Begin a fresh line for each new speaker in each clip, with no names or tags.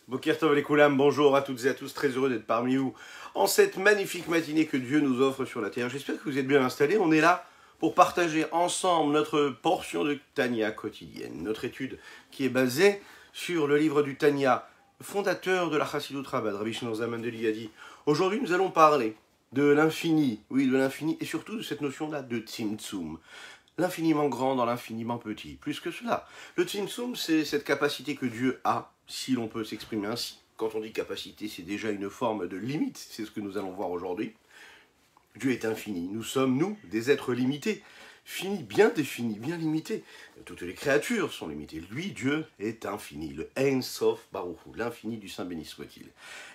Boker Tov les Koulam, bonjour à toutes et à tous, très heureux d'être parmi vous en cette magnifique matinée que Dieu nous offre sur la terre. J'espère que vous êtes bien installés. On est là pour partager ensemble notre portion de Tanya quotidienne, notre étude qui est basée sur le livre du Tanya, fondateur de la Chassidut Rabbah, Rabbi Shimon Zalman de Liadi. Aujourd'hui, nous allons parler de l'infini, oui, de l'infini, et surtout de cette notion-là de Tzimtzum. L'infiniment grand dans l'infiniment petit. Plus que cela, le Tzimtzum, c'est cette capacité que Dieu a, si l'on peut s'exprimer ainsi. Quand on dit capacité, c'est déjà une forme de limite, c'est ce que nous allons voir aujourd'hui. Dieu est infini, nous sommes, nous, des êtres limités, finis, bien définis, bien limités. Toutes les créatures sont limitées. Lui, Dieu, est infini, le Ein Sof Baruch Hu, l'infini du Saint béni soit-il.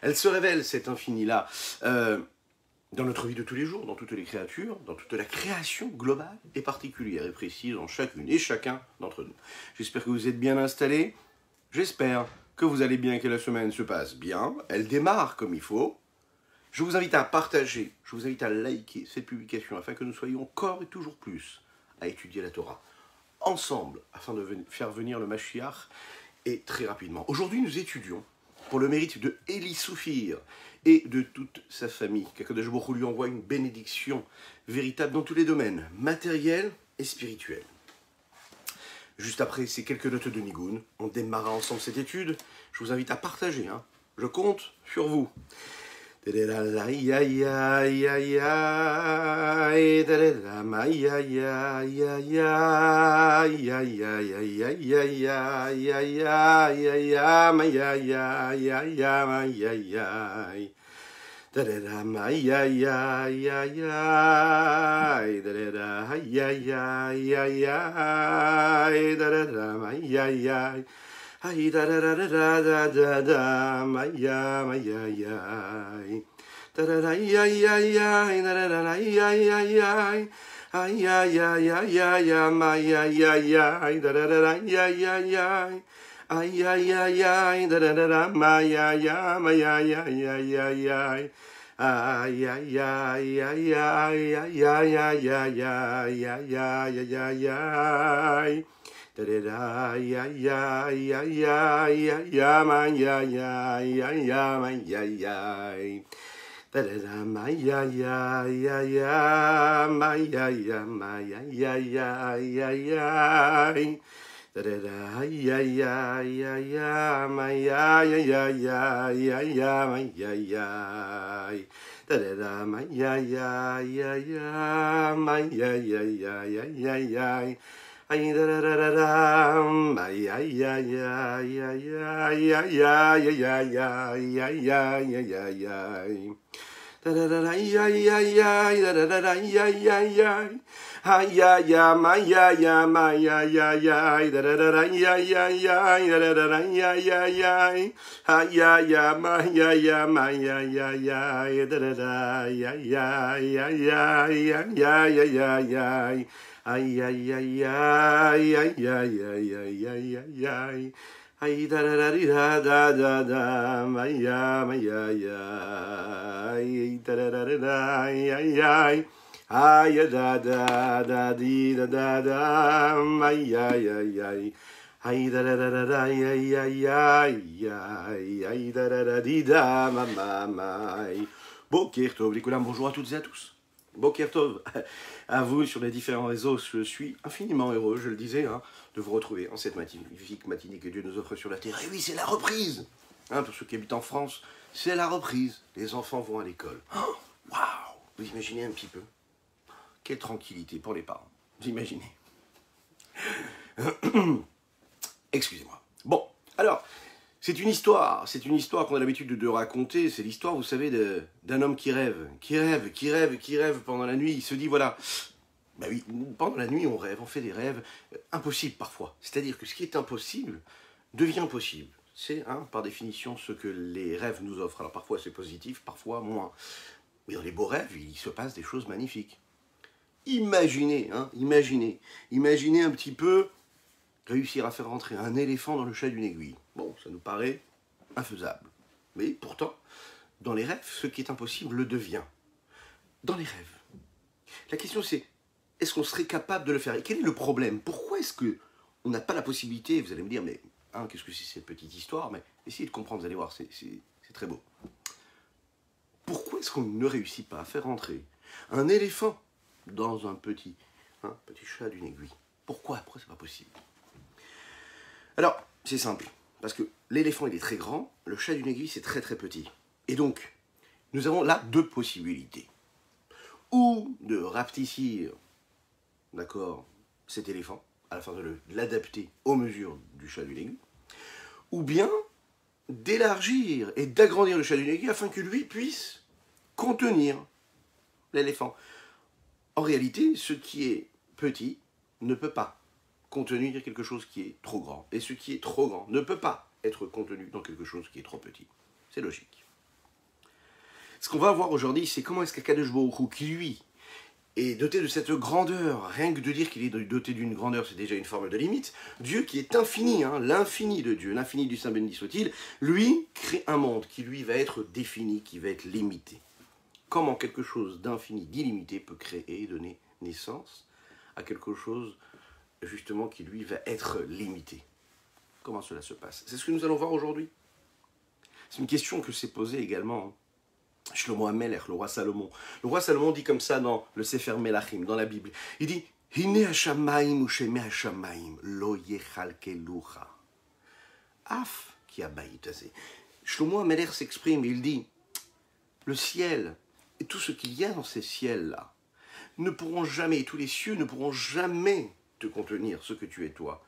Elle se révèle, cet infini-là, dans notre vie de tous les jours, dans toutes les créatures, dans toute la création globale et particulière et précise en chacune et chacun d'entre nous. J'espère que vous êtes bien installés, j'espère que vous allez bien, que la semaine se passe bien, elle démarre comme il faut. Je vous invite à partager, je vous invite à liker cette publication afin que nous soyons encore et toujours plus à étudier la Torah ensemble afin de faire venir le Mashiach et très rapidement. Aujourd'hui, nous étudions pour le mérite de Eli Soufir et de toute sa famille, qu'Akadosh Baruch Hu lui envoie une bénédiction véritable dans tous les domaines, matériels et spirituels. Juste après ces quelques notes de Nigun, on démarrera ensemble cette étude. Je vous invite à partager, hein. Je compte sur vous. Ay da da da da da da da ma ya da da da ya da da da ya ay ya ma ya da da da ya ay da da da ma ya ma ya da da da ya ma ya ma ya da da da ma ya ma ya da da da ya ma ya da da da ma ya ay da da da da ay ay ay ay ay da da da ay da da da ay ma ya da da da da da da da ay ay ay ay ay ay ay ay ay ay ay da da da da da ma ya ay da da da ay ay ay da da di da ma ya ay da da ay ay da di da ma Boker Tov les Koulam, bonjour à toutes et à tous. Boker Tov à vous sur les différents réseaux. Je suis infiniment heureux, je le disais, hein, de vous retrouver en cette magnifique matinée que Dieu nous offre sur la terre. Et oui, c'est la reprise, hein, pour ceux qui habitent en France, c'est la reprise. Les enfants vont à l'école. Oh, waouh! Vous imaginez un petit peu? Quelle tranquillité pour les parents. Vous imaginez? Excusez-moi. Bon, alors, c'est une histoire qu'on a l'habitude de raconter. C'est l'histoire, vous savez, d'un homme qui rêve pendant la nuit. Il se dit, voilà, ben oui, pendant la nuit, on rêve, on fait des rêves impossibles parfois. C'est-à-dire que ce qui est impossible devient possible. C'est, hein, par définition, ce que les rêves nous offrent. Alors parfois c'est positif, parfois moins. Mais dans les beaux rêves, il se passe des choses magnifiques. Imaginez, hein, imaginez un petit peu réussir à faire rentrer un éléphant dans le chat d'une aiguille. Bon, ça nous paraît infaisable. Mais pourtant, dans les rêves, ce qui est impossible le devient. Dans les rêves. La question c'est, est-ce qu'on serait capable de le faire? Et quel est le problème? Pourquoi est-ce qu'on n'a pas la possibilité? Vous allez me dire, mais hein, qu'est-ce que c'est cette petite histoire, mais essayez de comprendre, vous allez voir, c'est très beau. Pourquoi est-ce qu'on ne réussit pas à faire entrer un éléphant dans un petit chat d'une aiguille? Pourquoi c'est pas possible? Alors, c'est simple, parce que l'éléphant il est très grand, le chat d'une aiguille c'est très très petit. Et donc, nous avons là deux possibilités. Ou de rapetissir, d'accord, cet éléphant, à la fin de l'adapter aux mesures du chat d'une aiguille, ou bien d'élargir et d'agrandir le chat d'une aiguille afin que lui puisse contenir l'éléphant. En réalité, ce qui est petit ne peut pas contenir quelque chose qui est trop grand. Et ce qui est trop grand ne peut pas être contenu dans quelque chose qui est trop petit. C'est logique. Ce qu'on va voir aujourd'hui, c'est comment est-ce qu'Akadosh Baruch Hu, qui lui est doté de cette grandeur, rien que de dire qu'il est doté d'une grandeur, c'est déjà une forme de limite, Dieu qui est infini, hein, l'infini de Dieu, l'infini du Saint béni soit-il, lui crée un monde qui lui va être défini, qui va être limité. Comment quelque chose d'infini, d'illimité peut créer et donner naissance à quelque chose justement qui lui va être limité? Comment cela se passe? C'est ce que nous allons voir aujourd'hui. C'est une question que s'est posée également Shlomo HaMelech, le roi Salomon. Le roi Salomon dit comme ça dans le Sefer Melachim, dans la Bible. Il dit Hine hashamayim usheme hashamayim lo yechalkelucha af ki abayitase. Shlomo HaMelech s'exprime, il dit le ciel et tout ce qu'il y a dans ces ciels-là ne pourront jamais, et tous les cieux ne pourront jamais te contenir ce que tu es toi.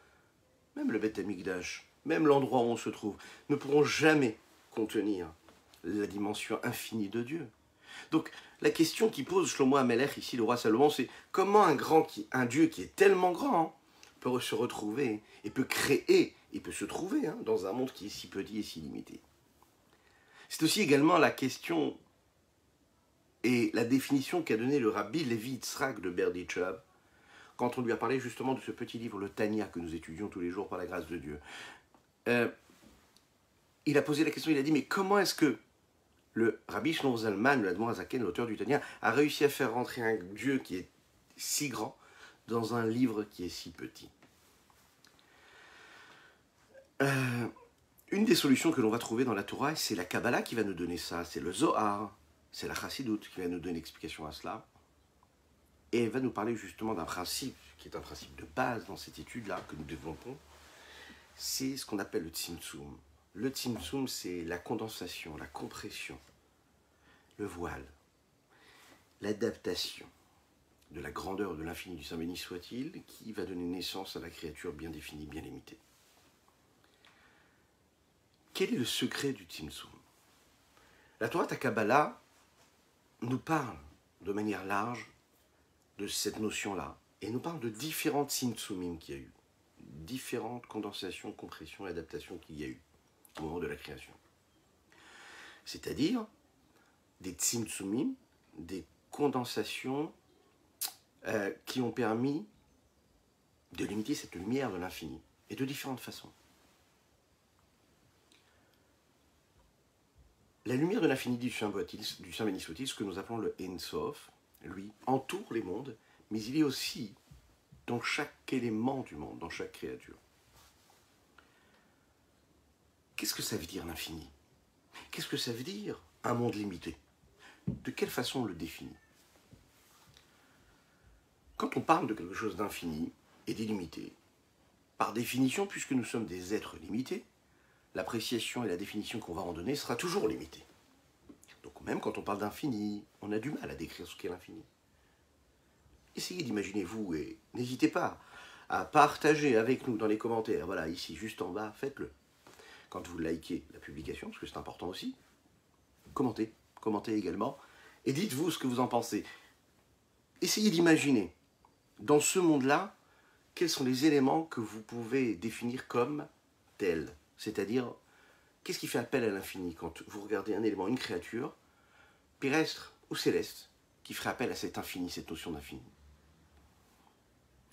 Même le Beth Amikdash, même l'endroit où on se trouve, ne pourront jamais contenir la dimension infinie de Dieu. Donc la question qui pose Shlomo HaMelech, ici le roi Salomon, c'est comment un Dieu qui est tellement grand peut se retrouver et peut créer, et peut se trouver dans un monde qui est si petit et si limité. C'est aussi également la question et la définition qu'a donnée le rabbi Levi Yitzhak de Berdichev quand on lui a parlé justement de ce petit livre, le Tanya, que nous étudions tous les jours par la grâce de Dieu. Il a posé la question, il a dit, mais comment est-ce que le Rabbi Shlomo Zalman, le Admor HaZaken, l'auteur du Tanya, a réussi à faire rentrer un Dieu qui est si grand dans un livre qui est si petit? Une des solutions que l'on va trouver dans la Torah, c'est la Kabbalah qui va nous donner ça, c'est le Zohar, c'est la Chassidoute qui va nous donner explication à cela, et elle va nous parler justement d'un principe, qui est un principe de base dans cette étude-là que nous développons, c'est ce qu'on appelle le Tzimtzum. Le Tzimtzum, c'est la condensation, la compression, le voile, l'adaptation de la grandeur de l'infini du Saint béni soit-il, qui va donner naissance à la créature bien définie, bien limitée. Quel est le secret du Tzimtzum? La Torah Kabbalah nous parle de manière large de cette notion-là, et nous parle de différentes Tzimtzumim qu'il y a eu, différentes condensations, compressions et adaptations qu'il y a eu au moment de la création. C'est-à-dire des Tzimtzumim, des condensations qui ont permis de limiter cette lumière de l'infini, et de différentes façons. La lumière de l'infini du Saint béni soit-il, ce que nous appelons le Ein Sof, lui, entoure les mondes, mais il est aussi dans chaque élément du monde, dans chaque créature. Qu'est-ce que ça veut dire l'infini? Qu'est-ce que ça veut dire un monde limité? De quelle façon on le définit? Quand on parle de quelque chose d'infini et d'illimité, par définition, puisque nous sommes des êtres limités, l'appréciation et la définition qu'on va en donner sera toujours limitée. Donc même quand on parle d'infini, on a du mal à décrire ce qu'est l'infini. Essayez d'imaginer vous, et n'hésitez pas à partager avec nous dans les commentaires, voilà, ici, juste en bas, faites-le. Quand vous likez la publication, parce que c'est important aussi, commentez également, et dites-vous ce que vous en pensez. Essayez d'imaginer, dans ce monde-là, quels sont les éléments que vous pouvez définir comme tels. C'est-à-dire, qu'est-ce qui fait appel à l'infini quand vous regardez un élément, une créature, terrestre ou céleste, qui ferait appel à cet infini, cette notion d'infini?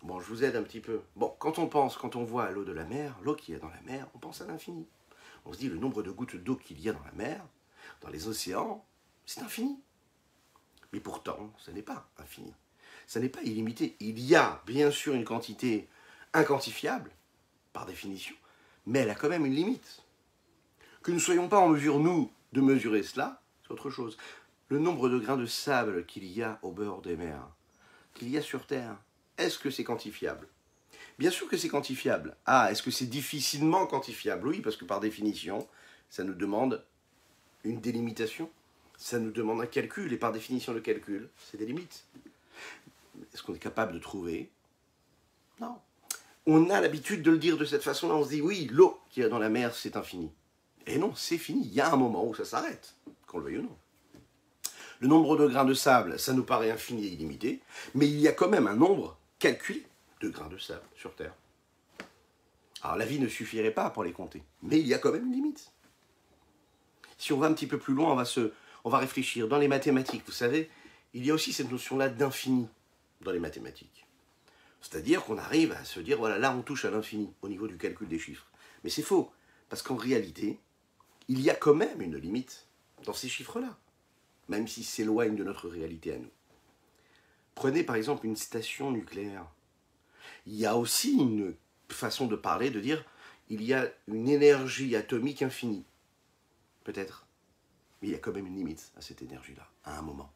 Bon, je vous aide un petit peu. Bon, quand on voit l'eau de la mer, l'eau qu'il y a dans la mer, on pense à l'infini. On se dit le nombre de gouttes d'eau qu'il y a dans la mer, dans les océans, c'est infini. Mais pourtant, ça n'est pas infini. Ça n'est pas illimité. Il y a bien sûr une quantité inquantifiable, par définition, mais elle a quand même une limite. Que nous ne soyons pas en mesure, nous, de mesurer cela, c'est autre chose. Le nombre de grains de sable qu'il y a au bord des mers, qu'il y a sur Terre, est-ce que c'est quantifiable? Bien sûr que c'est quantifiable. Ah, est-ce que c'est difficilement quantifiable? Oui, parce que par définition, ça nous demande une délimitation, ça nous demande un calcul, et par définition, le calcul, c'est des limites. Est-ce qu'on est capable de trouver? Non. On a l'habitude de le dire de cette façon-là, on se dit, oui, l'eau qu'il y a dans la mer, c'est infini. Et non, c'est fini, il y a un moment où ça s'arrête, qu'on le veuille ou non. Le nombre de grains de sable, ça nous paraît infini et illimité, mais il y a quand même un nombre calculé de grains de sable sur Terre. Alors la vie ne suffirait pas pour les compter, mais il y a quand même une limite. Si on va un petit peu plus loin, on va réfléchir. Dans les mathématiques, vous savez, il y a aussi cette notion-là d'infini dans les mathématiques. C'est-à-dire qu'on arrive à se dire, voilà, là on touche à l'infini au niveau du calcul des chiffres. Mais c'est faux, parce qu'en réalité, il y a quand même une limite dans ces chiffres-là, même s'ils s'éloignent de notre réalité à nous. Prenez par exemple une station nucléaire. Il y a aussi une façon de parler, de dire, il y a une énergie atomique infinie. Peut-être. Mais il y a quand même une limite à cette énergie-là, à un moment.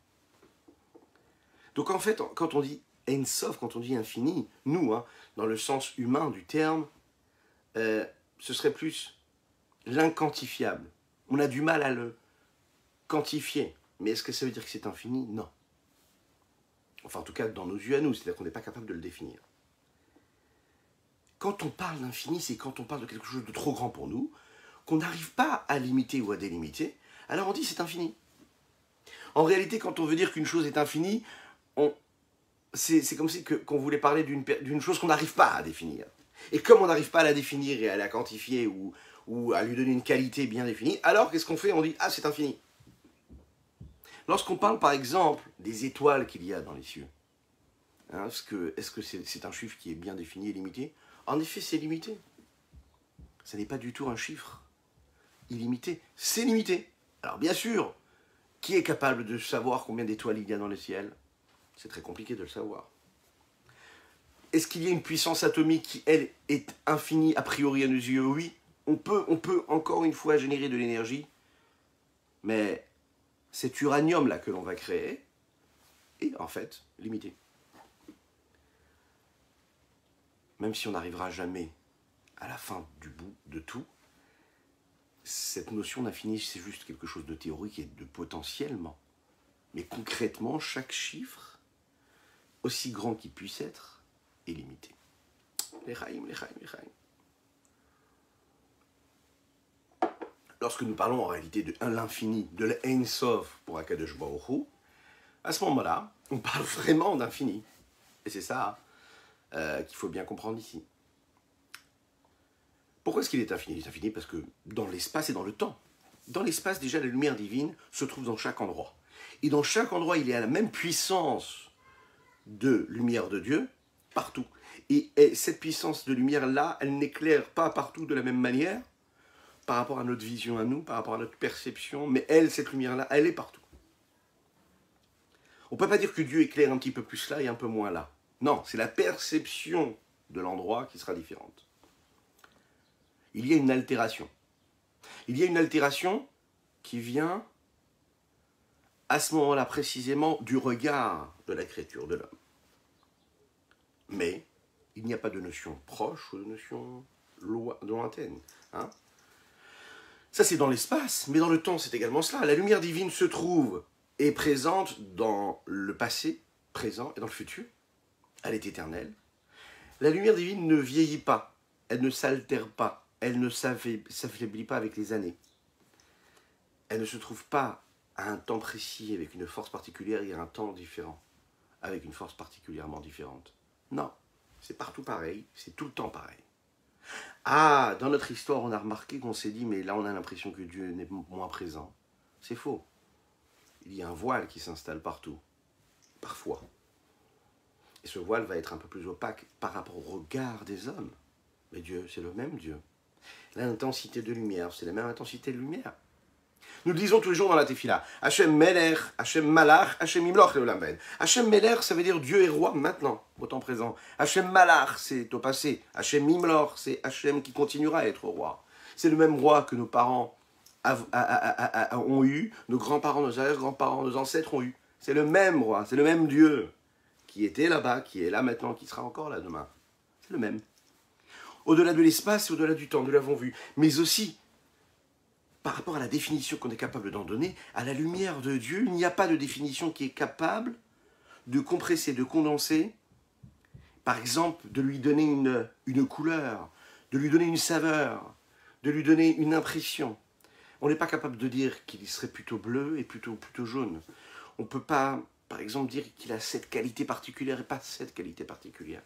Donc en fait, quand on dit Ein Sof, quand on dit infini, nous, dans le sens humain du terme, ce serait plus l'inquantifiable. On a du mal à le quantifier. Mais est-ce que ça veut dire que c'est infini? Non. Enfin, en tout cas, dans nos yeux à nous, c'est-à-dire qu'on n'est pas capable de le définir. Quand on parle d'infini, c'est quand on parle de quelque chose de trop grand pour nous, qu'on n'arrive pas à limiter ou à délimiter, alors on dit c'est infini. En réalité, quand on veut dire qu'une chose est infinie, c'est comme si qu'on voulait parler d'une chose qu'on n'arrive pas à définir. Et comme on n'arrive pas à la définir et à la quantifier ou à lui donner une qualité bien définie, alors qu'est-ce qu'on fait? On dit « Ah, c'est infini ». Lorsqu'on parle par exemple des étoiles qu'il y a dans les cieux, est-ce que c'est un chiffre qui est bien défini et limité? En effet, c'est limité. Ce n'est pas du tout un chiffre illimité, c'est limité. Alors bien sûr, qui est capable de savoir combien d'étoiles il y a dans le ciel? C'est très compliqué de le savoir. Est-ce qu'il y a une puissance atomique qui, elle, est infinie a priori à nos yeux? Oui, on peut encore une fois générer de l'énergie, mais cet uranium-là que l'on va créer est en fait limité. Même si on n'arrivera jamais à la fin du bout de tout, cette notion d'infini, c'est juste quelque chose de théorique et de potentiellement. Mais concrètement, chaque chiffre, aussi grand qu'il puisse être, est limité. L'Echaim. Lorsque nous parlons en réalité de l'infini, de l'Ein Sof pour Akadosh Baruch Hu, à ce moment-là, on parle vraiment d'infini. Et c'est ça qu'il faut bien comprendre ici. Pourquoi est-ce qu'il est infini? Il est infini parce que dans l'espace et dans le temps. Dans l'espace, déjà, la lumière divine se trouve dans chaque endroit. Et dans chaque endroit, il y a la même puissance de lumière de Dieu, partout. Et cette puissance de lumière-là, elle n'éclaire pas partout de la même manière, par rapport à notre vision à nous, par rapport à notre perception, mais elle, cette lumière-là, elle est partout. On ne peut pas dire que Dieu éclaire un petit peu plus là et un peu moins là. Non, c'est la perception de l'endroit qui sera différente. Il y a une altération. Il y a une altération qui vient à ce moment-là précisément du regard de la créature, de l'homme. Mais il n'y a pas de notion proche ou de notion lointaine. Ça c'est dans l'espace, mais dans le temps c'est également cela. La lumière divine se trouve et présente dans le passé, présent et dans le futur. Elle est éternelle. La lumière divine ne vieillit pas, elle ne s'altère pas, elle ne s'affaiblit pas avec les années. Elle ne se trouve pas à un temps précis, avec une force particulière, et à un temps différent, avec une force particulièrement différente. Non, c'est partout pareil, c'est tout le temps pareil. Ah, dans notre histoire, on a remarqué qu'on s'est dit, mais là on a l'impression que Dieu n'est moins présent. C'est faux. Il y a un voile qui s'installe partout, parfois. Et ce voile va être un peu plus opaque par rapport au regard des hommes. Mais Dieu, c'est le même Dieu. L'intensité de lumière, c'est la même intensité de lumière. Nous le disons tous les jours dans la Tefila. Hachem Melech, Hachem Malach, Hachem Imloch Leolam Ben. Hachem Melech, ça veut dire Dieu est roi maintenant, au temps présent. Hachem Malach, c'est au passé. Hachem Imloch, c'est Hachem qui continuera à être roi. C'est le même roi que nos parents ont eu, nos grands-parents, nos arrière-grands-parents, nos ancêtres ont eu. C'est le même roi, c'est le même Dieu qui était là-bas, qui est là maintenant, qui sera encore là demain. C'est le même. Au-delà de l'espace et au-delà du temps, nous l'avons vu. Mais aussi, par rapport à la définition qu'on est capable d'en donner, à la lumière de Dieu, il n'y a pas de définition qui est capable de compresser, de condenser, par exemple, de lui donner une couleur, de lui donner une saveur, de lui donner une impression. On n'est pas capable de dire qu'il serait plutôt bleu et plutôt jaune. On ne peut pas, par exemple, dire qu'il a cette qualité particulière et pas cette qualité particulière.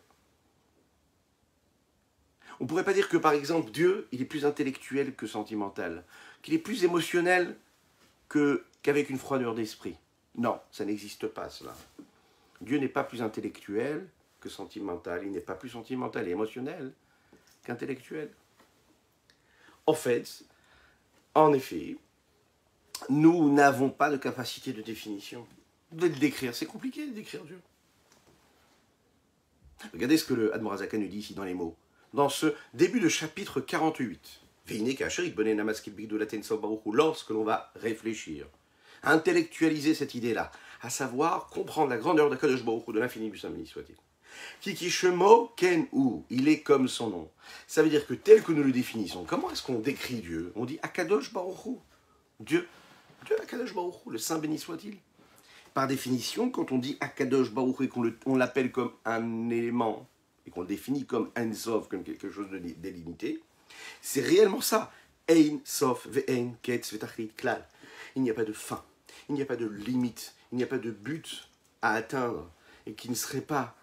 On ne pourrait pas dire que, par exemple, Dieu, il est plus intellectuel que sentimental, qu'il est plus émotionnel qu'avec une froideur d'esprit. Non, ça n'existe pas, cela. Dieu n'est pas plus intellectuel que sentimental, il n'est pas plus sentimental et émotionnel qu'intellectuel. En fait, en effet, nous n'avons pas de capacité de définition. De le décrire, c'est compliqué de décrire Dieu. Regardez ce que le Admorazaka nous dit ici dans les mots. Dans ce début de chapitre 48, lorsque l'on va réfléchir, intellectualiser cette idée-là, à savoir comprendre la grandeur d'Akadosh Baruch Hu, de l'infini du Saint béni soit-il. Kikishemo ken ou, il est comme son nom. Ça veut dire que tel que nous le définissons, comment est-ce qu'on décrit Dieu? On dit Akadosh Baruch Hu, Dieu Akadosh Baruch Hu, le Saint béni soit-il. Par définition, quand on dit Akadosh Baruch Hu et qu'on l'appelle comme un élément, et qu'on le définit comme Ein Sof, comme quelque chose de délimité, c'est réellement ça. Ein Sof ve'ein ketz ve'tachlit klal. Il n'y a pas de fin, il n'y a pas de limite, il n'y a pas de but à atteindre, et qui ne serait pas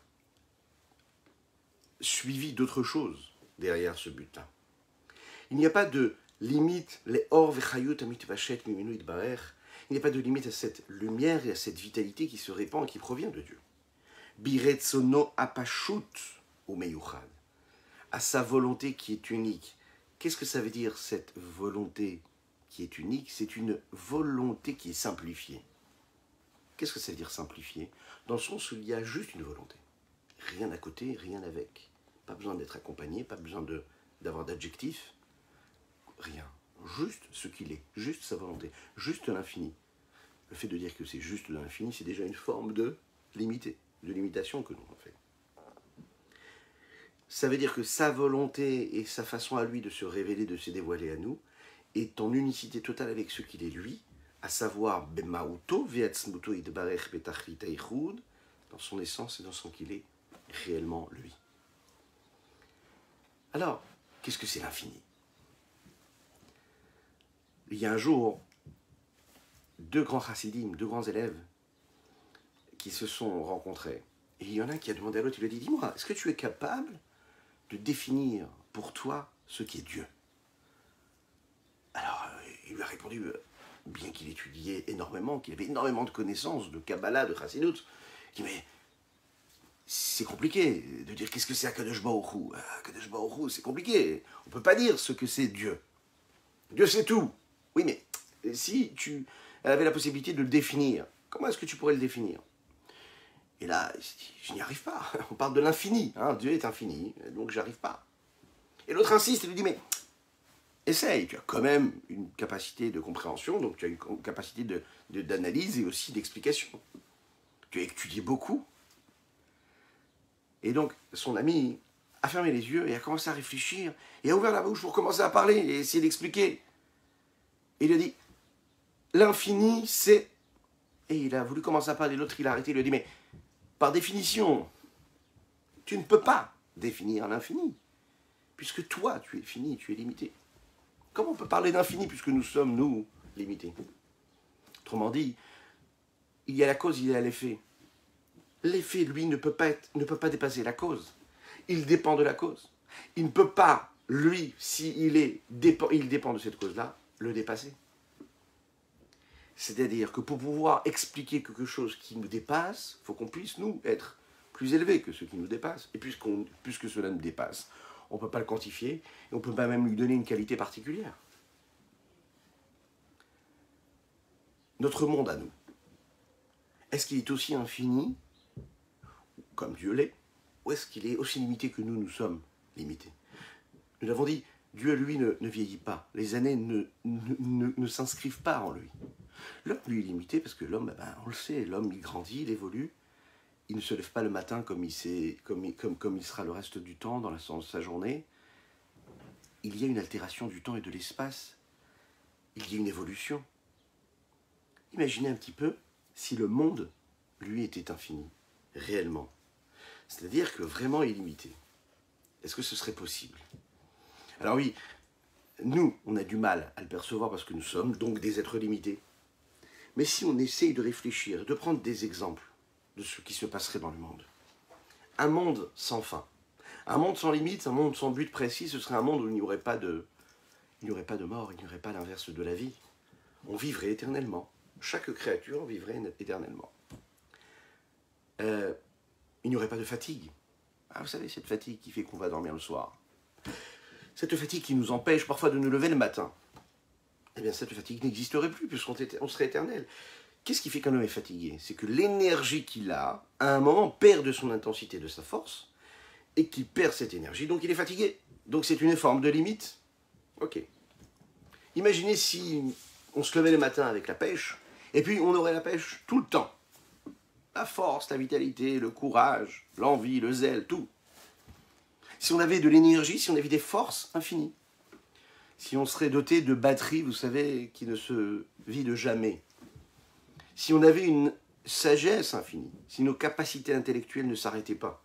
suivi d'autre chose derrière ce but-là. Il n'y a pas de limite, les or ve'chayut amit vachet mimenu itbarer. Il n'y a pas de limite à cette lumière et à cette vitalité qui se répand et qui provient de Dieu. Biretsono apashut ou meyuchad, à sa volonté qui est unique. Qu'est-ce que ça veut dire, cette volonté qui est unique? C'est une volonté qui est simplifiée. Qu'est-ce que ça veut dire simplifiée? Dans le sens où il y a juste une volonté. Rien à côté, rien avec. Pas besoin d'être accompagné, pas besoin d'avoir d'adjectif. Rien. Juste ce qu'il est, juste sa volonté, juste l'infini. Le fait de dire que c'est juste l'infini, c'est déjà une forme de limitation que nous on fait. Ça veut dire que sa volonté et sa façon à lui de se révéler, de se dévoiler à nous, est en unicité totale avec ce qu'il est lui, à savoir Bemauto, Veatzmuto Idbarech Betachlit Eichud, dans son essence et dans son qu'il est réellement lui. Alors, qu'est-ce que c'est l'infini? Il y a un jour, deux grands chassidim, deux grands élèves, qui se sont rencontrés. Et il y en a un qui a demandé à l'autre, il lui a dit, dis-moi, est-ce que tu es capable de définir pour toi ce qu'est Dieu? Alors, il lui a répondu, bien qu'il étudiait énormément, qu'il avait énormément de connaissances, de Kabbalah, de Chassidut, il dit, mais c'est compliqué de dire qu'est-ce que c'est Akadosh Baruch Hu. Akadosh Baruch Hu, c'est compliqué. On ne peut pas dire ce que c'est Dieu. Dieu, c'est tout. Oui, mais si tu avais la possibilité de le définir, comment est-ce que tu pourrais le définir? Et là, il se dit, je n'y arrive pas. On parle de l'infini. Hein, Dieu est infini, donc j'arrive pas. Et l'autre insiste et lui dit, mais essaye, tu as quand même une capacité de compréhension, donc tu as une capacité d'analyse et aussi d'explication. Tu as étudié beaucoup. Et donc, son ami a fermé les yeux et a commencé à réfléchir et a ouvert la bouche pour commencer à parler et essayer d'expliquer. Et il a dit, l'infini, c'est... Et il a voulu commencer à parler, l'autre il a arrêté, il lui a dit, mais par définition, tu ne peux pas définir l'infini, puisque toi, tu es fini, tu es limité. Comment on peut parler d'infini puisque nous sommes, nous, limités? Autrement dit, il y a la cause, il y a l'effet. L'effet, lui, ne peut pas dépasser la cause. Il dépend de la cause. Il ne peut pas, lui, s'il dépend de cette cause-là, le dépasser. C'est-à-dire que pour pouvoir expliquer quelque chose qui nous dépasse, il faut qu'on puisse, nous, être plus élevés que ce qui nous dépasse. Et puisque cela nous dépasse, on ne peut pas le quantifier, et on ne peut pas même lui donner une qualité particulière. notre monde à nous, est-ce qu'il est aussi infini, comme Dieu l'est, ou est-ce qu'il est aussi limité que nous sommes limités? Nous l'avons dit, Dieu, lui, ne vieillit pas. Les années ne s'inscrivent pas en lui. L'homme, lui, est limité parce que l'homme, on le sait, l'homme, il grandit, il évolue. Il ne se lève pas le matin comme il sera le reste du temps dans sa journée. Il y a une altération du temps et de l'espace. Il y a une évolution. Imaginez un petit peu si le monde, lui, était infini, réellement. C'est-à-dire que vraiment illimité. Est-ce que ce serait possible? Alors oui, nous, on a du mal à le percevoir parce que nous sommes donc des êtres limités. Mais si on essaye de réfléchir, de prendre des exemples de ce qui se passerait dans le monde. Un monde sans fin. Un monde sans limite, un monde sans but précis, ce serait un monde où il n'y aurait pas de mort, il n'y aurait pas l'inverse de la vie. On vivrait éternellement. Chaque créature vivrait éternellement. Il n'y aurait pas de fatigue. Ah, vous savez, cette fatigue qui fait qu'on va dormir le soir. Cette fatigue qui nous empêche parfois de nous lever le matin. Eh bien, cette fatigue n'existerait plus puisqu'on serait éternel. Qu'est-ce qui fait qu'un homme est fatigué? C'est que l'énergie qu'il a, à un moment, perd de son intensité, de sa force, et qu'il perd cette énergie, donc il est fatigué. Donc c'est une forme de limite. Ok. Imaginez si on se levait le matin avec la pêche, et puis on aurait la pêche tout le temps. La force, la vitalité, le courage, l'envie, le zèle, tout. Si on avait de l'énergie, si on avait des forces infinies. Si on serait doté de batteries, vous savez, qui ne se vident jamais. Si on avait une sagesse infinie, si nos capacités intellectuelles ne s'arrêtaient pas,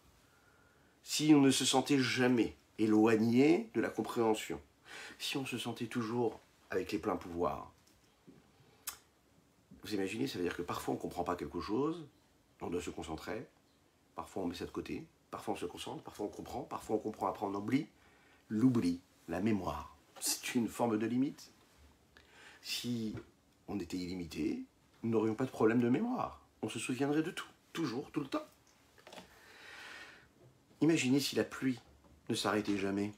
si on ne se sentait jamais éloigné de la compréhension, si on se sentait toujours avec les pleins pouvoirs. Vous imaginez, ça veut dire que parfois on ne comprend pas quelque chose, on doit se concentrer, parfois on met ça de côté, parfois on se concentre, parfois on comprend, après on oublie. L'oubli, la mémoire, c'est une forme de limite. Si on était illimité, nous n'aurions pas de problème de mémoire. On se souviendrait de tout, toujours, tout le temps. Imaginez si la pluie ne s'arrêtait jamais,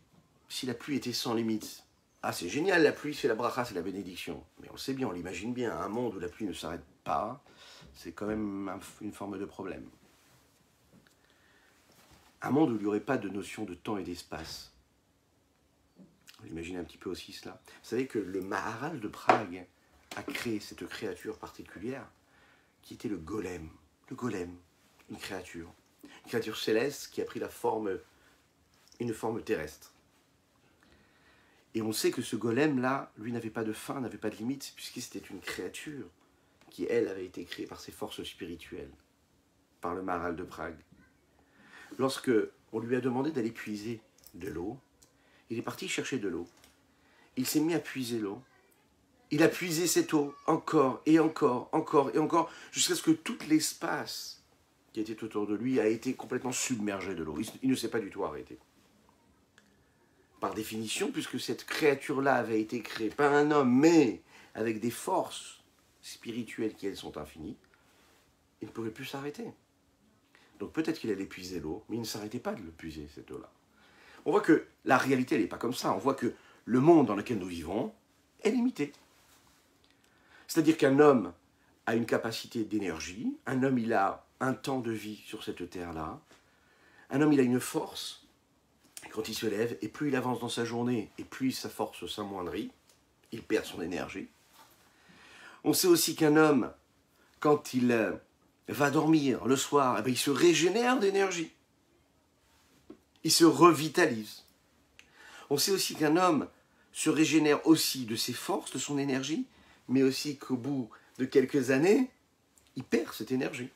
si la pluie était sans limite. Ah, c'est génial, la pluie, c'est la bracha, c'est la bénédiction. Mais on le sait bien, on l'imagine bien, un monde où la pluie ne s'arrête pas, c'est quand même une forme de problème. Un monde où il n'y aurait pas de notion de temps et d'espace. Vous imaginez un petit peu aussi cela. Vous savez que le Maharal de Prague a créé cette créature particulière qui était le golem. Le golem, une créature céleste qui a pris une forme terrestre. Et on sait que ce golem-là, lui, n'avait pas de fin, n'avait pas de limite, puisque c'était une créature qui, elle, avait été créée par ses forces spirituelles, par le Maharal de Prague. Lorsque on lui a demandé d'aller puiser de l'eau, il est parti chercher de l'eau. Il s'est mis à puiser l'eau. Il a puisé cette eau encore et encore, encore et encore, jusqu'à ce que tout l'espace qui était autour de lui a été complètement submergé de l'eau. Il ne s'est pas du tout arrêté. Par définition, puisque cette créature-là avait été créée par un homme, mais avec des forces spirituelles qui, elles, sont infinies, il ne pouvait plus s'arrêter. Donc peut-être qu'il allait puiser l'eau, mais il ne s'arrêtait pas de le puiser, cette eau-là. On voit que la réalité, elle n'est pas comme ça. On voit que le monde dans lequel nous vivons est limité. C'est-à-dire qu'un homme a une capacité d'énergie, un homme, il a un temps de vie sur cette terre-là, un homme, il a une force, quand il se lève, et plus il avance dans sa journée, et plus sa force s'amoindrit, il perd son énergie. On sait aussi qu'un homme, quand il va dormir le soir, il se régénère d'énergie. Il se revitalise. On sait aussi qu'un homme se régénère aussi de ses forces, de son énergie, mais aussi qu'au bout de quelques années, il perd cette énergie.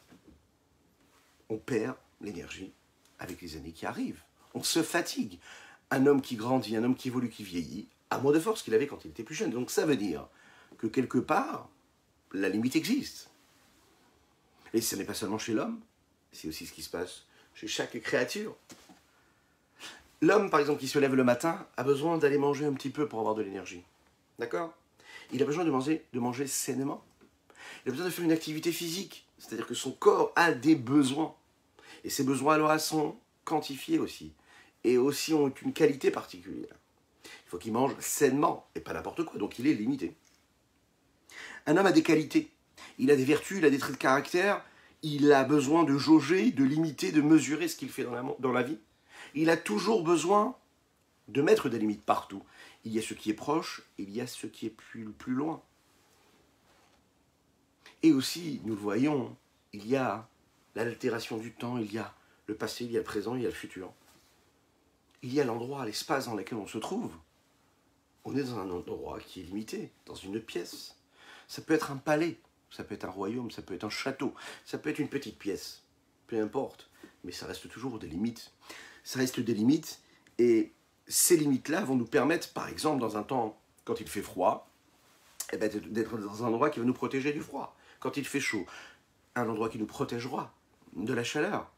On perd l'énergie avec les années qui arrivent. On se fatigue. Un homme qui grandit, un homme qui évolue, qui vieillit, a moins de force qu'il avait quand il était plus jeune. Donc ça veut dire que quelque part, la limite existe. Et ce n'est pas seulement chez l'homme, c'est aussi ce qui se passe chez chaque créature. L'homme, par exemple, qui se lève le matin, a besoin d'aller manger un petit peu pour avoir de l'énergie. D'accord? Il a besoin de manger sainement. Il a besoin de faire une activité physique. C'est-à-dire que son corps a des besoins. Et ces besoins-là sont quantifiés aussi. Et aussi ont une qualité particulière. Il faut qu'il mange sainement, et pas n'importe quoi, donc il est limité. Un homme a des qualités. il a des vertus, il a des traits de caractère, il a besoin de jauger, de limiter, de mesurer ce qu'il fait dans la vie. Il a toujours besoin de mettre des limites partout. Il y a ce qui est proche, il y a ce qui est plus loin. Et aussi, nous le voyons, il y a l'altération du temps, il y a le passé, il y a le présent, il y a le futur. Il y a l'endroit, l'espace dans lequel on se trouve. On est dans un endroit qui est limité, dans une pièce. Ça peut être un palais, ça peut être un royaume, ça peut être un château, ça peut être une petite pièce, peu importe. Mais ça reste toujours des limites. Ça reste des limites, et ces limites-là vont nous permettre, par exemple, dans un temps, quand il fait froid, eh ben, d'être dans un endroit qui va nous protéger du froid. Quand il fait chaud, un endroit qui nous protégera de la chaleur.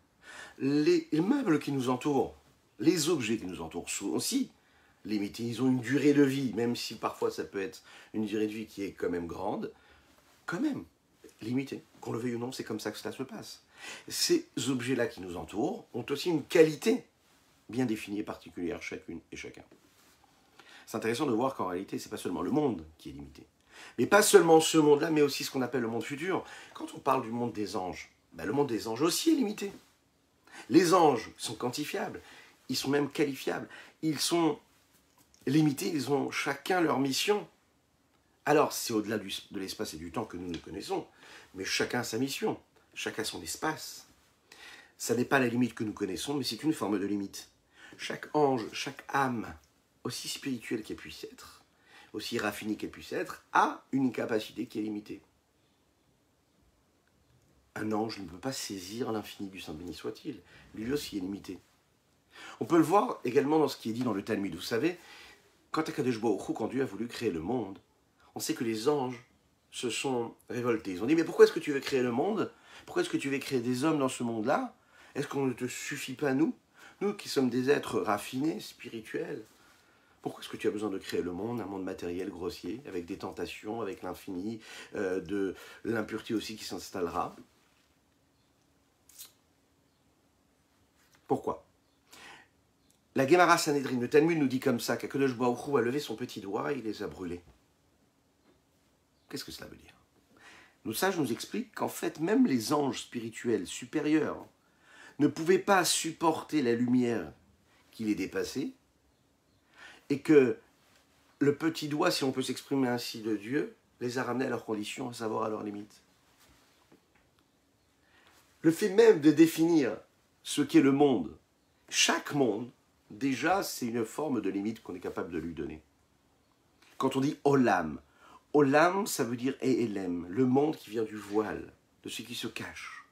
Les meubles qui nous entourent, les objets qui nous entourent sont aussi limités. Ils ont une durée de vie, même si parfois ça peut être une durée de vie qui est quand même grande, quand même limitée. Qu'on le veuille ou non, c'est comme ça que cela se passe. Ces objets-là qui nous entourent ont aussi une qualité bien définie et particulière, chacune et chacun. C'est intéressant de voir qu'en réalité, ce n'est pas seulement le monde qui est limité. Mais pas seulement ce monde-là, mais aussi ce qu'on appelle le monde futur. Quand on parle du monde des anges, ben le monde des anges aussi est limité. Les anges sont quantifiables, ils sont même qualifiables, ils sont limités, ils ont chacun leur mission. Alors, c'est au-delà de l'espace et du temps que nous connaissons, mais chacun a sa mission, chacun son espace. Ça n'est pas la limite que nous connaissons, mais c'est une forme de limite. Chaque ange, chaque âme, aussi spirituelle qu'elle puisse être, aussi raffinée qu'elle puisse être, a une capacité qui est limitée. Un ange ne peut pas saisir l'infini du Saint béni soit-il. Lui aussi est limité. On peut le voir également dans ce qui est dit dans le Talmud. Vous savez, quand Akadosh Baruch Hu, quand Dieu a voulu créer le monde, on sait que les anges se sont révoltés. Ils ont dit, mais pourquoi est-ce que tu veux créer le monde? Pourquoi est-ce que tu veux créer des hommes dans ce monde-là? Est-ce qu'on ne te suffit pas, nous? Nous qui sommes des êtres raffinés, spirituels. Pourquoi est-ce que tu as besoin de créer le monde, un monde matériel grossier, avec des tentations, avec l'infini, de l'impureté aussi qui s'installera? Pourquoi? La Gemara Sanhedrin, le Talmud nous dit comme ça, qu'Akadosh Baruch Hu a levé son petit doigt et il les a brûlés. Qu'est-ce que cela veut dire? Nos sages nous expliquent qu'en fait, même les anges spirituels supérieurs ne pouvaient pas supporter la lumière qui les dépassait, et que le petit doigt, si on peut s'exprimer ainsi de Dieu, les a ramenés à leurs conditions, à savoir à leurs limites. Le fait même de définir ce qu'est le monde, chaque monde, déjà c'est une forme de limite qu'on est capable de lui donner. Quand on dit Olam, Olam ça veut dire E'elem, le monde qui vient du voile, de ce qui se cache.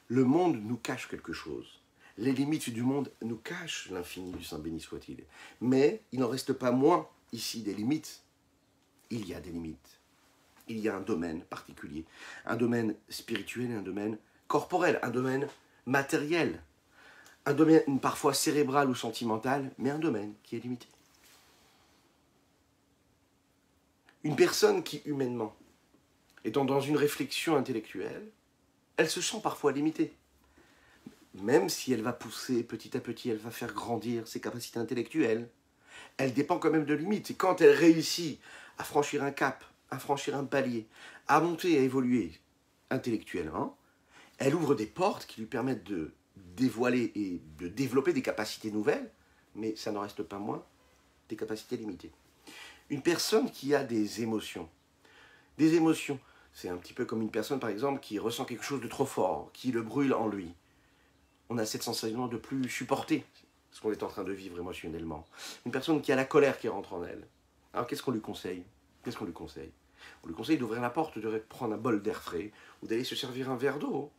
Le monde nous cache quelque chose. Les limites du monde nous cachent l'infini du Saint béni soit-il. Mais il n'en reste pas moins ici des limites. Il y a des limites. Il y a un domaine particulier, un domaine spirituel et un domaine corporel, un domaine matériel, un domaine parfois cérébral ou sentimental, mais un domaine qui est limité. Une personne qui, humainement, étant dans une réflexion intellectuelle, elle se sent parfois limitée. Même si elle va pousser petit à petit, elle va faire grandir ses capacités intellectuelles, elle dépend quand même de limites. Et quand elle réussit à franchir un cap, à franchir un palier, à monter, à évoluer intellectuellement, elle ouvre des portes qui lui permettent de dévoiler et de développer des capacités nouvelles, mais ça n'en reste pas moins des capacités limitées. Une personne qui a des émotions, c'est un petit peu comme une personne par exemple qui ressent quelque chose de trop fort, qui le brûle en lui. On a cette sensation de ne plus supporter ce qu'on est en train de vivre émotionnellement. Une personne qui a la colère qui rentre en elle. Alors qu'est-ce qu'on lui conseille? Qu'est-ce qu'on lui conseille? On lui conseille d'ouvrir la porte, de prendre un bol d'air frais, ou d'aller se servir un verre d'eau,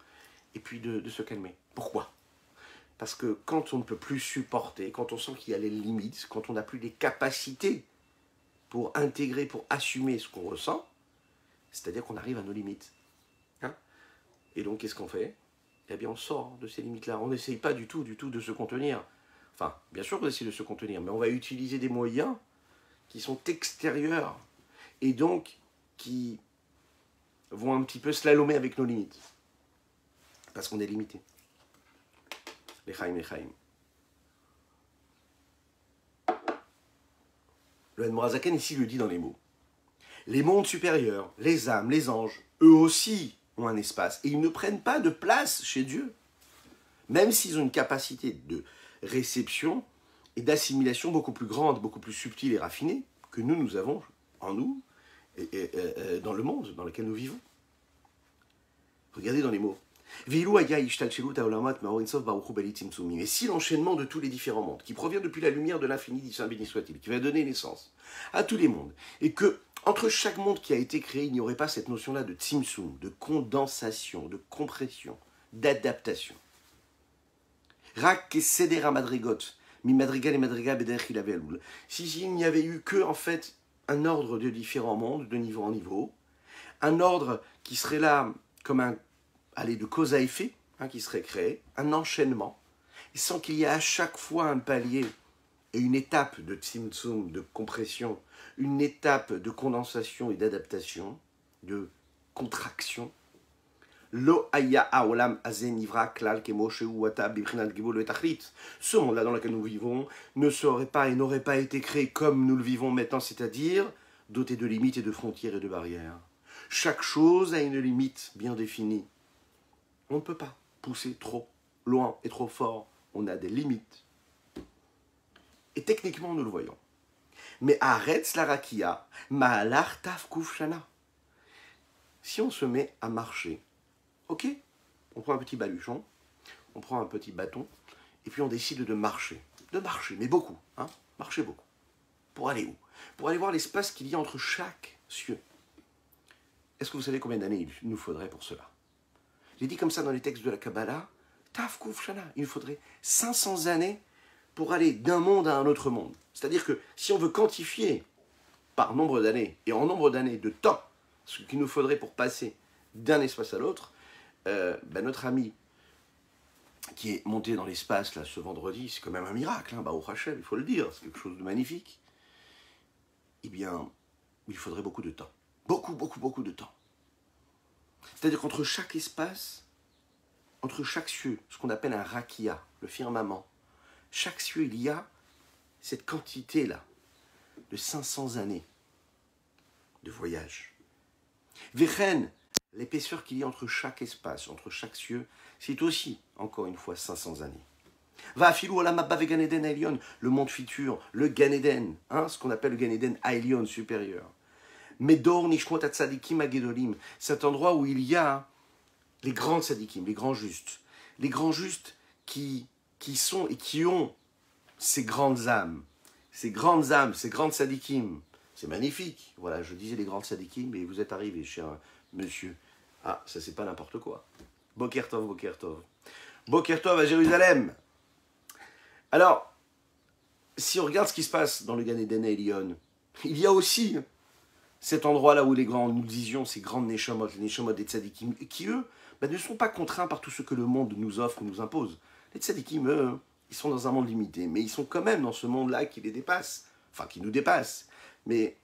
et puis de se calmer. Pourquoi? Parce que quand on ne peut plus supporter, quand on sent qu'il y a les limites, quand on n'a plus les capacités pour intégrer, pour assumer ce qu'on ressent, c'est-à-dire qu'on arrive à nos limites. Hein? Et donc qu'est-ce qu'on fait? Eh bien, on sort de ces limites-là. On n'essaye pas du tout de se contenir. Enfin, bien sûr qu'on essaie de se contenir, mais on va utiliser des moyens qui sont extérieurs et donc qui vont un petit peu slalomer avec nos limites. Parce qu'on est limité. L'Echaim. Le Admorazaken ici le dit dans les mots. Les mondes supérieurs, les âmes, les anges, eux aussi ont un espace. Et ils ne prennent pas de place chez Dieu. Même s'ils ont une capacité de réception et d'assimilation beaucoup plus grande, beaucoup plus subtile et raffinée que nous avons en nous et dans le monde dans lequel nous vivons. Regardez dans les mots. Et si l'enchaînement de tous les différents mondes, qui provient depuis la lumière de l'infini, dit Saint béni soit-il, qui va donner naissance à tous les mondes, et que entre chaque monde qui a été créé, il n'y aurait pas cette notion-là de tzimtzum, de condensation, de compression, d'adaptation. Rak keseder madrigot, mi madrigal et madriga bederch il avait aloul. S'il n'y avait eu que, en fait, un ordre de différents mondes, de niveau en niveau, un ordre qui serait là comme un de cause à effet, qui serait créé, un enchaînement, et sans qu'il y ait à chaque fois un palier et une étape de tzimtzum, de compression, une étape de condensation et d'adaptation, de contraction. Lo haya haolam haze nivra klal kemo sheu wata bibrinat gibul vetachlit. Ce monde-là dans lequel nous vivons ne serait pas et n'aurait pas été créé comme nous le vivons maintenant, c'est-à-dire doté de limites et de frontières et de barrières. Chaque chose a une limite bien définie. On ne peut pas pousser trop loin et trop fort. On a des limites. Et techniquement, nous le voyons. Mais arrête la rakia, ma'alar tafkuf shana. Si on se met à marcher, ok, on prend un petit baluchon, on prend un petit bâton, et puis on décide de marcher. De marcher, mais beaucoup, marcher beaucoup. Pour aller où? Pour aller voir l'espace qu'il y a entre chaque cieux. Est-ce que vous savez combien d'années il nous faudrait pour cela? J'ai dit comme ça dans les textes de la Kabbalah, Tafkouf Shana, il nous faudrait 500 années pour aller d'un monde à un autre monde. C'est-à-dire que si on veut quantifier par nombre d'années et en nombre d'années de temps, ce qu'il nous faudrait pour passer d'un espace à l'autre, notre ami qui est monté dans l'espace là ce vendredi, c'est quand même un miracle, Baruch Hashem, il faut le dire, c'est quelque chose de magnifique. Eh bien, il faudrait beaucoup de temps. Beaucoup de temps. C'est-à-dire qu'entre chaque espace, entre chaque cieux, ce qu'on appelle un rakia, le firmament, chaque cieux, il y a cette quantité-là de 500 années de voyage. Vechen, l'épaisseur qu'il y a entre chaque espace, entre chaque cieux, c'est aussi, encore une fois, 500 années. Va filou olam haba ve Gan Eden Ailion, le monde futur, le Gan Eden, ce qu'on appelle le Gan Eden Ailion supérieur. Medor nishmot tzadikim agedolim, cet endroit où il y a les grands tzadikim, les grands justes qui sont et qui ont ces grandes âmes, ces grands tzadikim. C'est magnifique. Voilà, je disais les grands tzadikim, mais vous êtes arrivé, cher monsieur. Ah, ça c'est pas n'importe quoi. Boker Tov, Boker Tov. Boker Tov à Jérusalem. Alors, si on regarde ce qui se passe dans le Gan Eden Elyon, il y a aussi cet endroit-là où les grands, nous disions, ces grandes neshamot, les neshamot des tzadikim, qui eux, ne sont pas contraints par tout ce que le monde nous offre, nous impose. Les tzadikim, eux, ils sont dans un monde limité, mais ils sont quand même dans ce monde-là qui les dépasse, enfin qui nous dépasse, mais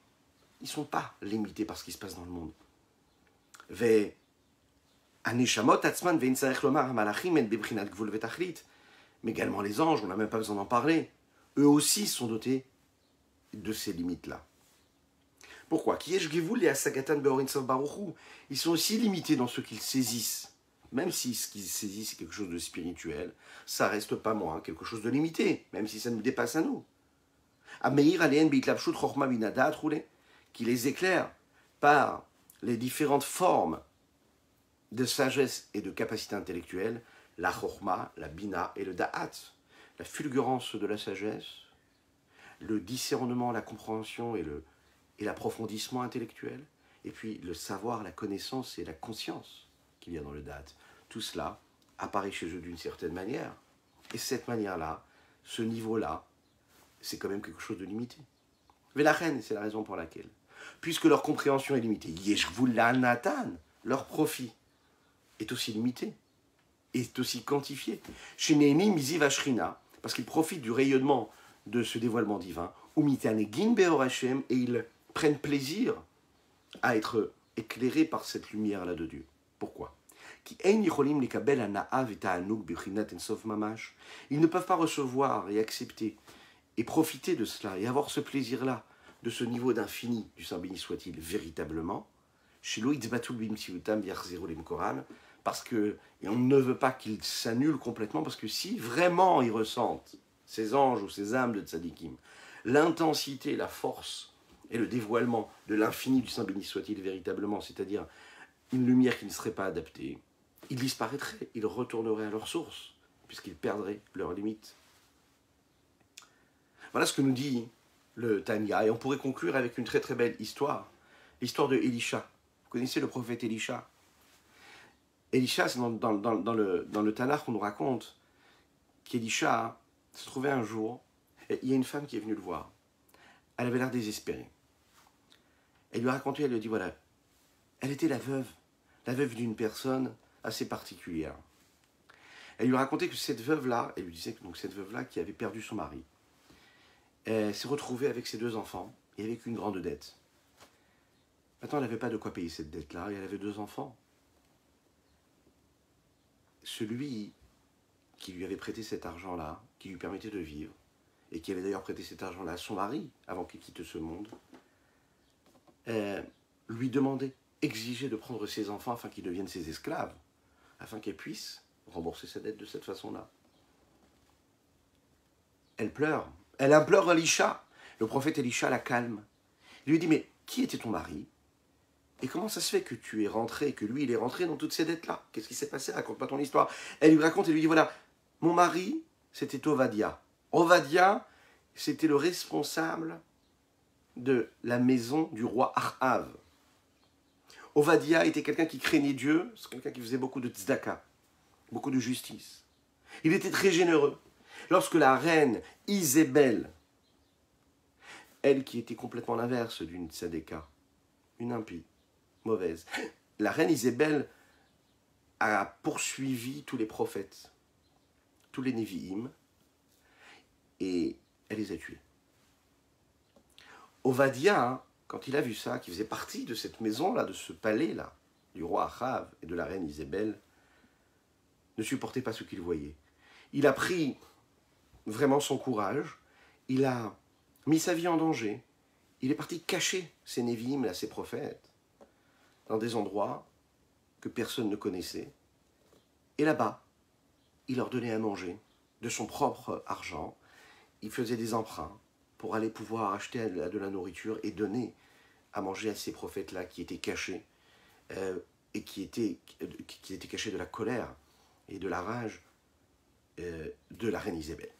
ils ne sont pas limités par ce qui se passe dans le monde. Mais également les anges, on n'a même pas besoin d'en parler, eux aussi sont dotés de ces limites-là. Pourquoi? Ils sont aussi limités dans ce qu'ils saisissent. Même si ce qu'ils saisissent est quelque chose de spirituel, ça reste pas moins quelque chose de limité, même si ça nous dépasse à nous. Qui les éclaire par les différentes formes de sagesse et de capacité intellectuelle, la chokhma, la bina et le da'at, la fulgurance de la sagesse, le discernement, la compréhension et l'approfondissement intellectuel, et puis le savoir, la connaissance et la conscience qu'il y a dans le da'at. Tout cela apparaît chez eux d'une certaine manière. Et cette manière-là, ce niveau-là, c'est quand même quelque chose de limité. Mais la reine, c'est la raison pour laquelle, puisque leur compréhension est limitée, Yeshvulanatan, leur profit est aussi limité, est aussi quantifié. Chez Néhémie, Miziv Ashrina, parce qu'ils profitent du rayonnement de ce dévoilement divin, Umitanegin Beor Hashem, et ils prennent plaisir à être éclairés par cette lumière-là de Dieu. Pourquoi? Ils ne peuvent pas recevoir et accepter et profiter de cela et avoir ce plaisir-là de ce niveau d'infini du Saint béni soit-il véritablement, chez l'Oitzbatul Bimtiutam Biachzero Lemkoran, parce que, et on ne veut pas qu'ils s'annulent complètement, parce que si vraiment ils ressentent, ces anges ou ces âmes de tzadikim, l'intensité, la force et le dévoilement de l'infini du Saint béni soit-il véritablement, c'est-à-dire une lumière qui ne serait pas adaptée, ils disparaîtraient, ils retourneraient à leur source, puisqu'ils perdraient leurs limites. Voilà ce que nous dit le Tanya, et on pourrait conclure avec une très très belle histoire, l'histoire de Élisha. Vous connaissez le prophète Élisha? Élisha, c'est dans le Tanakh qu'on nous raconte qu'Élisha se trouvait un jour, et il y a une femme qui est venue le voir. Elle avait l'air désespérée. Elle lui a raconté, elle lui a dit, voilà, elle était la veuve d'une personne assez particulière. Elle lui a raconté que cette veuve-là, elle lui disait que donc cette veuve-là qui avait perdu son mari, elle s'est retrouvée avec ses 2 enfants et avec une grande dette. Maintenant, elle n'avait pas de quoi payer cette dette-là et elle avait 2 enfants. Celui qui lui avait prêté cet argent-là, qui lui permettait de vivre, et qui avait d'ailleurs prêté cet argent-là à son mari avant qu'il quitte ce monde, lui demandait, exigeait de prendre ses enfants afin qu'ils deviennent ses esclaves, afin qu'elle puisse rembourser sa dette de cette façon-là. Elle pleure, elle implore Élisha. Le prophète Élisha la calme. Il lui dit, mais qui était ton mari? Et comment ça se fait que tu es rentré, que lui il est rentré dans toutes ces dettes-là? Qu'est-ce qui s'est passé? Raconte-moi ton histoire. Elle lui raconte et lui dit, voilà, mon mari, c'était Ovadia. Ovadia, c'était le responsable de la maison du roi Achav. Ovadia était quelqu'un qui craignait Dieu, c'est quelqu'un qui faisait beaucoup de tzedaka, beaucoup de justice. Il était très généreux. Lorsque la reine Isabelle, elle qui était complètement l'inverse d'une tzedaka, une impie, mauvaise, la reine Isabelle a poursuivi tous les prophètes, tous les Névi'im, et elle les a tués. Ovadia, quand il a vu ça, qui faisait partie de cette maison-là, de ce palais-là, du roi Achav et de la reine Isabelle, ne supportait pas ce qu'il voyait. Il a pris vraiment son courage, il a mis sa vie en danger, il est parti cacher ses Névi'im, ses prophètes, dans des endroits que personne ne connaissait. Et là-bas, il leur donnait à manger de son propre argent, il faisait des emprunts pour aller pouvoir acheter de la nourriture et donner à manger à ces prophètes-là qui étaient cachés, et qui étaient cachés de la colère et de la rage de la reine Isabelle.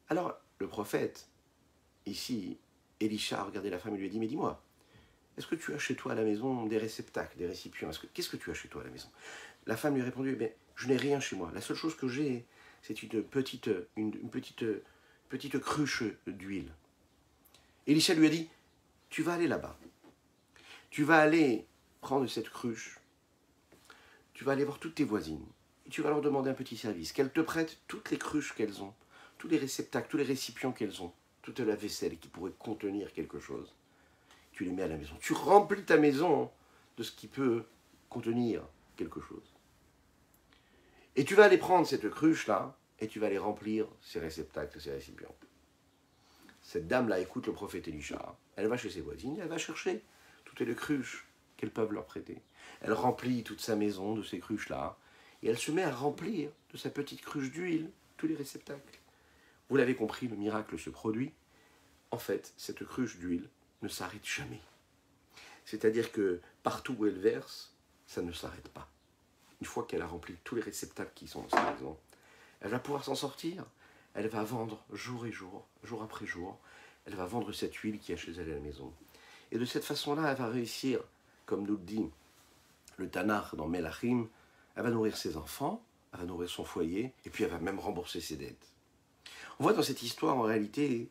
Alors, le prophète, ici, Élisha a regardé la femme et lui a dit, mais dis-moi, est-ce que tu as chez toi à la maison des réceptacles, des récipients? Qu'est-ce que tu as chez toi à la maison? La femme lui a répondu, eh je n'ai rien chez moi. La seule chose que j'ai, c'est une petite cruche d'huile. Élisha lui a dit, tu vas aller là-bas. Tu vas aller prendre cette cruche. Tu vas aller voir toutes tes voisines. Et tu vas leur demander un petit service. Qu'elles te prêtent toutes les cruches qu'elles ont, tous les réceptacles, tous les récipients qu'elles ont, toute la vaisselle qui pourrait contenir quelque chose. Tu les mets à la maison. Tu remplis ta maison de ce qui peut contenir quelque chose. Et tu vas aller prendre cette cruche-là, et tu vas aller remplir ces réceptacles, ces récipients. Cette dame-là écoute le prophète Élisha. Elle va chez ses voisines, elle va chercher toutes les cruches qu'elles peuvent leur prêter. Elle remplit toute sa maison de ces cruches-là, et elle se met à remplir de sa petite cruche d'huile tous les réceptacles. Vous l'avez compris, le miracle se produit. En fait, cette cruche d'huile ne s'arrête jamais. C'est-à-dire que partout où elle verse, ça ne s'arrête pas. Une fois qu'elle a rempli tous les réceptacles qui sont dans sa maison, elle va pouvoir s'en sortir. Elle va vendre jour et jour, jour après jour. Elle va vendre cette huile qui est chez elle à la maison. Et de cette façon-là, elle va réussir, comme nous le dit le Tanakh dans Melachim, elle va nourrir ses enfants, elle va nourrir son foyer, et puis elle va même rembourser ses dettes. On voit dans cette histoire, en réalité,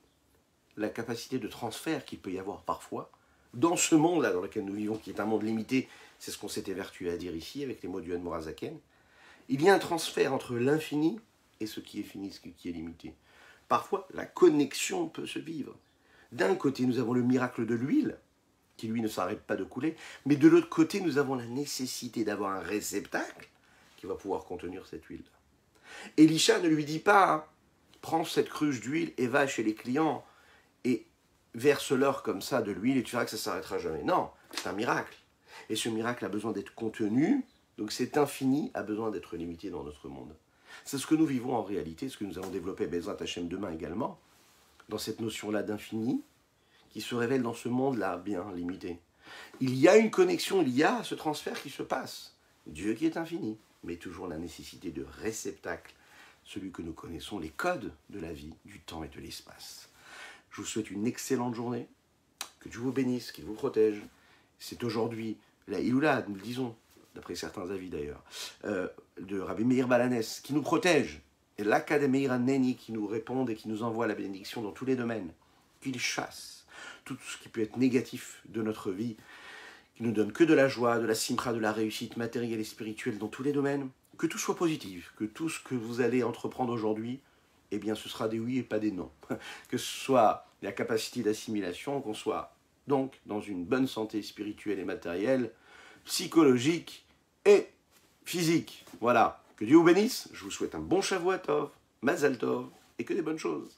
la capacité de transfert qu'il peut y avoir parfois, dans ce monde-là dans lequel nous vivons, qui est un monde limité, c'est ce qu'on s'est évertué à dire ici, avec les mots du Admorazaken, il y a un transfert entre l'infini et ce qui est fini, ce qui est limité. Parfois, la connexion peut se vivre. D'un côté, nous avons le miracle de l'huile, qui lui ne s'arrête pas de couler, mais de l'autre côté, nous avons la nécessité d'avoir un réceptacle qui va pouvoir contenir cette huile. Élisha ne lui dit pas, prends cette cruche d'huile et va chez les clients et verse-leur comme ça de l'huile et tu verras que ça ne s'arrêtera jamais. Non, c'est un miracle. Et ce miracle a besoin d'être contenu, donc cet infini a besoin d'être limité dans notre monde. C'est ce que nous vivons en réalité, ce que nous allons développer Bezrat Hashem demain également, dans cette notion-là d'infini, qui se révèle dans ce monde-là bien limité. Il y a une connexion, il y a ce transfert qui se passe. Dieu qui est infini, mais toujours la nécessité de réceptacle, celui que nous connaissons, les codes de la vie, du temps et de l'espace. Je vous souhaite une excellente journée, que Dieu vous bénisse, qu'il vous protège. C'est aujourd'hui la Iloula, nous le disons, d'après certains avis d'ailleurs, de Rabbi Meir Balanès, qui nous protège, et l'Académie Raneni qui nous répond et qui nous envoie la bénédiction dans tous les domaines, qu'il chasse tout ce qui peut être négatif de notre vie, qui nous donne que de la joie, de la simra, de la réussite matérielle et spirituelle dans tous les domaines, que tout soit positif, que tout ce que vous allez entreprendre aujourd'hui, eh bien ce sera des oui et pas des non. Que ce soit la capacité d'assimilation, qu'on soit donc dans une bonne santé spirituelle et matérielle, psychologique et physique. Voilà. Que Dieu vous bénisse. Je vous souhaite un bon Shavuot Tov, Mazal Tov et que des bonnes choses.